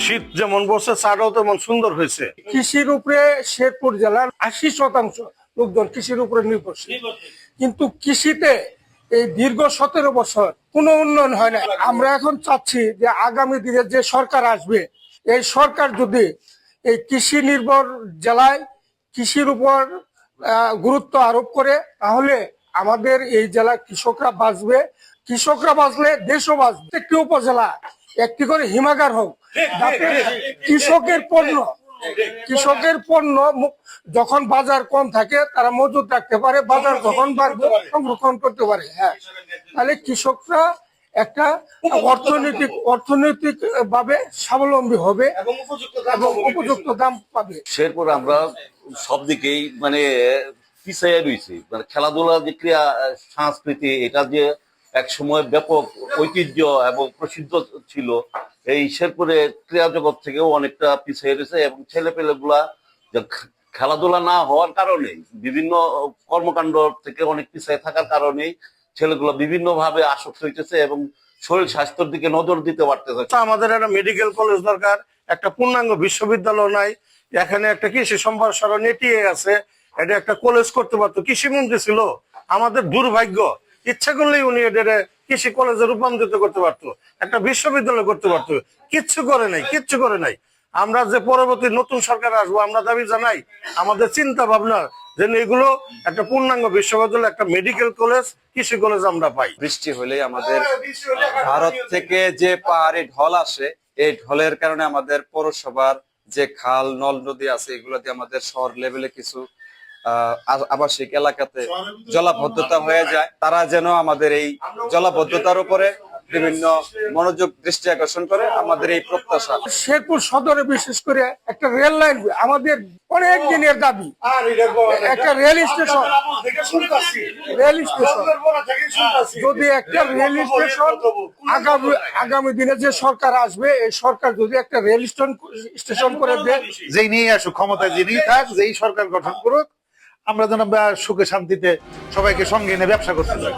শীত যেমন বসে চাটাও তেমন সুন্দর হয়েছে। কৃষির উপরে শেরপুর জেলার 80% লোকজন কৃষির উপরে নির্ভরশীল, কিন্তু কৃষিতে এই দীর্ঘ 17 বছর কোনো উন্নয়ন হয় না। আমরা এখন চাচ্ছি যে আগামী দিনে যে সরকার আসবে, এই সরকার যদি এই কৃষি নির্ভর জেলায় কৃষির উপর গুরুত্ব আরোপ করে, তাহলে আমাদের এই জেলার কৃষকরা বাঁচবে। কৃষকরা বাঁচলে দেশও বাঁচবে। একটি উপজেলা একটি করে হিমাগার হোক, যাতে কৃষকের পণ্য যখন বাজার কম থাকে তারা মজুত রাখতে পারে, বাজার যখন বাড়বে সংরক্ষণ করতে পারে। হ্যাঁ, তাহলে কৃষকরা একটা অর্থনৈতিক ভাবে স্বাবলম্বী হবে এবং উপযুক্ত দাম পাবে। শেরপুর আমরা সব দিকেই মানে পিছিয়ে রয়েছি। মানে খেলাধুলা যে ক্রীড়া সংস্কৃতি, এটা যে এক সময় ব্যাপক ঐতিহ্য এবং প্রসিদ্ধ ছিল, এই শেরপুরে ক্রীড়া জগৎ থেকেও অনেকটা পিছিয়ে রয়েছে। এবং ছেলেপেলে গুলা খেলাধুলা না হওয়ার কারণে, বিভিন্ন কর্মকাণ্ড থেকে অনেক পিছিয়ে থাকার কারণেই ছেলেগুলো বিভিন্ন ভাবে আসক্ত হইতেছে এবং শরীর স্বাস্থ্যের দিকে নজর দিতে পারতেছে। আমাদের একটা মেডিকেল কলেজ দরকার, একটা পূর্ণাঙ্গ বিশ্ববিদ্যালয় নাই, এখানে একটা কৃষি সম্প্রসারণ নেটিয়ে আছে, এটা একটা কলেজ করতে পারতো। কৃষিমন্ত্রী ছিল, আমাদের দুর্ভাগ্য, ইচ্ছা করলেই উনি এটা কৃষি কলেজে রূপান্তরিত করতে পারতো, একটা বিশ্ববিদ্যালয় করতে পারতো। কিচ্ছু করে নাই। আমরা যে পরবর্তী নতুন সরকার আসবো, আমরা দাবি জানাই, আমাদের চিন্তা ভাবনা যেন এগুলো একটা পূর্ণাঙ্গ বিশ্ববিদ্যালয়, একটা মেডিকেল কলেজ, কৃষি কলেজ আমরা পাই। বৃষ্টি হলে আমাদের ভারত থেকে যে পাহাড়ি ঢল আসে, এই ঢলের কারণে আমাদের পৌরসভার যে খাল নল নদী আছে, এগুলোতে আমাদের শহর লেভেলে কিছু আবাসিক এলাকাতে জলাবদ্ধতা হয়ে যায়। তারা যেন আমাদের এই জলাবদ্ধতার উপরে বিভিন্ন মনোযোগ দৃষ্টি আকর্ষণ করে, আমাদের এই প্রত্যাশা। শেরপুর সদরে বিশেষ করে একটা রেল লাইন আমাদের অনেক দিনের দাবি, একটা রেল স্টেশন। যদি একটা রেল স্টেশন আগামী দিনে যে সরকার আসবে, এই সরকার যদি একটা রেল স্টেশন করে দেয়, যেই নিয়ে আসুক ক্ষমতায়, যিনি থাক, যেই সরকার গঠন করুক, আমরা যেন সুখে শান্তিতে সবাইকে সঙ্গে নিয়ে ব্যবসা করতে পারি।